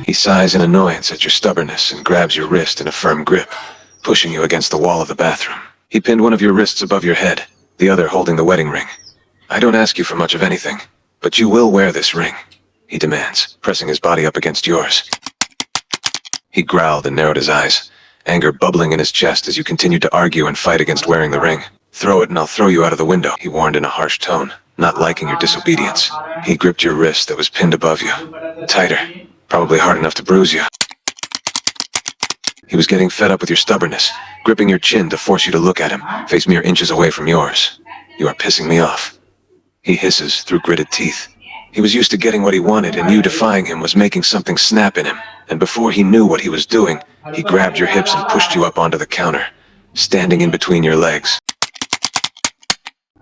He sighs in annoyance at your stubbornness and grabs your wrist in a firm grip, pushing you against the wall of the bathroom. He pinned one of your wrists above your head, the other holding the wedding ring. "I don't ask you for much of anything, but you will wear this ring," he demands, pressing his body up against yours. He growled and narrowed his eyes, anger bubbling in his chest as you continued to argue and fight against wearing the ring. "Throw it and I'll throw you out of the window," he warned in a harsh tone, not liking your disobedience. He gripped your wrist that was pinned above you, tighter, probably hard enough to bruise you. He was getting fed up with your stubbornness, gripping your chin to force you to look at him, face mere inches away from yours. "You are pissing me off," he hisses through gritted teeth. He was used to getting what he wanted, and you defying him was making something snap in him. And before he knew what he was doing, he grabbed your hips and pushed you up onto the counter, standing in between your legs.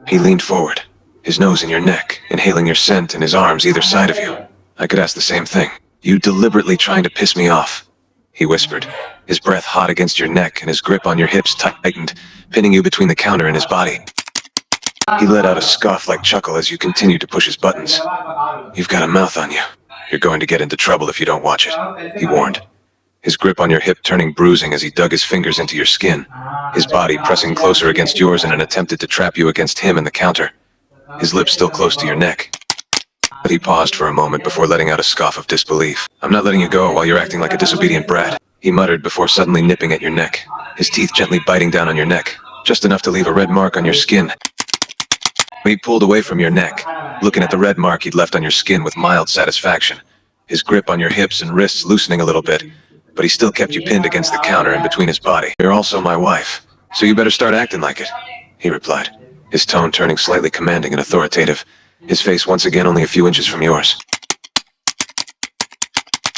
He leaned forward, his nose in your neck, inhaling your scent and his arms either side of you. "I could ask the same thing. You deliberately trying to piss me off," he whispered, his breath hot against your neck and his grip on your hips tightened, pinning you between the counter and his body. He let out a scoff-like chuckle as you continued to push his buttons. "You've got a mouth on you. You're going to get into trouble if you don't watch it," he warned, his grip on your hip turning bruising as he dug his fingers into your skin, his body pressing closer against yours in an attempt to trap you against him and the counter, his lips still close to your neck. But he paused for a moment before letting out a scoff of disbelief. "I'm not letting you go while you're acting like a disobedient brat," he muttered before suddenly nipping at your neck, his teeth gently biting down on your neck, just enough to leave a red mark on your skin. He pulled away from your neck, looking at the red mark he'd left on your skin with mild satisfaction, his grip on your hips and wrists loosening a little bit, but he still kept you pinned against the counter and between his body. "You're also my wife, so you better start acting like it," he replied, his tone turning slightly commanding and authoritative, his face once again only a few inches from yours.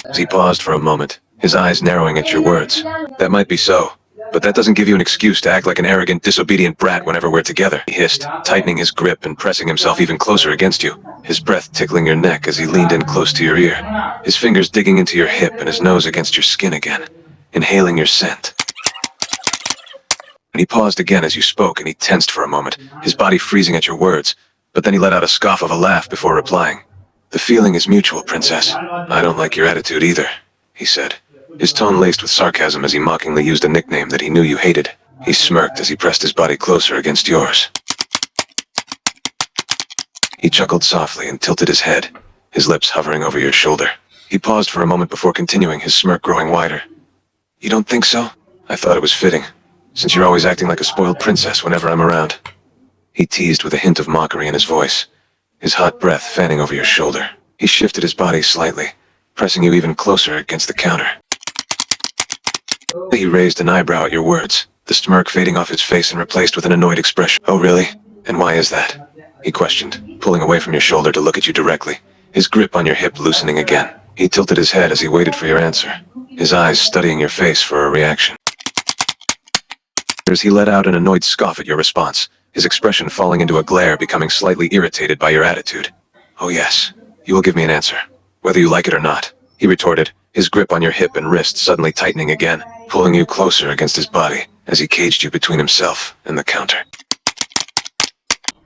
As he paused for a moment, his eyes narrowing at your words. "That might be so, but that doesn't give you an excuse to act like an arrogant, disobedient brat whenever we're together," he hissed, tightening his grip and pressing himself even closer against you, his breath tickling your neck as he leaned in close to your ear, his fingers digging into your hip and his nose against your skin again, inhaling your scent. And he paused again as you spoke, and he tensed for a moment, his body freezing at your words, but then he let out a scoff of a laugh before replying. "The feeling is mutual, princess. I don't like your attitude either," he said, his tone laced with sarcasm as he mockingly used a nickname that he knew you hated. He smirked as he pressed his body closer against yours. He chuckled softly and tilted his head, his lips hovering over your shoulder. He paused for a moment before continuing, his smirk growing wider. "You don't think so? I thought it was fitting, since you're always acting like a spoiled princess whenever I'm around," he teased with a hint of mockery in his voice, his hot breath fanning over your shoulder. He shifted his body slightly, pressing you even closer against the counter. He raised an eyebrow at your words, the smirk fading off his face and replaced with an annoyed expression. "Oh really? And why is that?" he questioned, pulling away from your shoulder to look at you directly, his grip on your hip loosening again. He tilted his head as he waited for your answer, his eyes studying your face for a reaction. As he let out an annoyed scoff at your response, his expression falling into a glare, becoming slightly irritated by your attitude. "Oh yes, you will give me an answer, whether you like it or not," he retorted, his grip on your hip and wrist suddenly tightening again, pulling you closer against his body as he caged you between himself and the counter.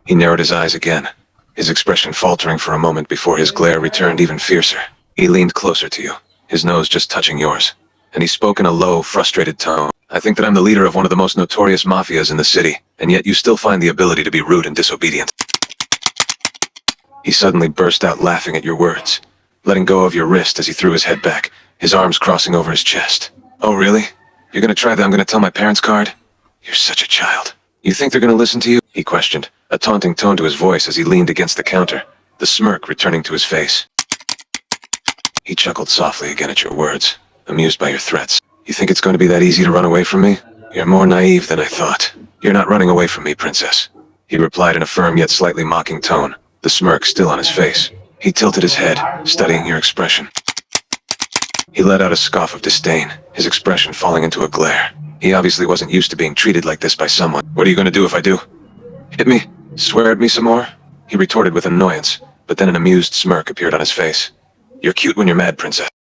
He narrowed his eyes again, his expression faltering for a moment before his glare returned even fiercer. He leaned closer to you, his nose just touching yours, and he spoke in a low, frustrated tone. "I think that I'm the leader of one of the most notorious mafias in the city, and yet you still find the ability to be rude and disobedient." He suddenly burst out laughing at your words, letting go of your wrist as he threw his head back, his arms crossing over his chest. "Oh really? You're gonna try that I'm gonna tell my parents card? You're such a child. You think they're gonna listen to you?" he questioned, a taunting tone to his voice as he leaned against the counter, the smirk returning to his face. He chuckled softly again at your words, amused by your threats. "You think it's going to be that easy to run away from me? You're more naive than I thought. You're not running away from me, princess," he replied in a firm yet slightly mocking tone, the smirk still on his face. He tilted his head, studying your expression. He let out a scoff of disdain, his expression falling into a glare. He obviously wasn't used to being treated like this by someone. "What are you going to do if I do? Hit me? Swear at me some more?" he retorted with annoyance, but then an amused smirk appeared on his face. "You're cute when you're mad, princess."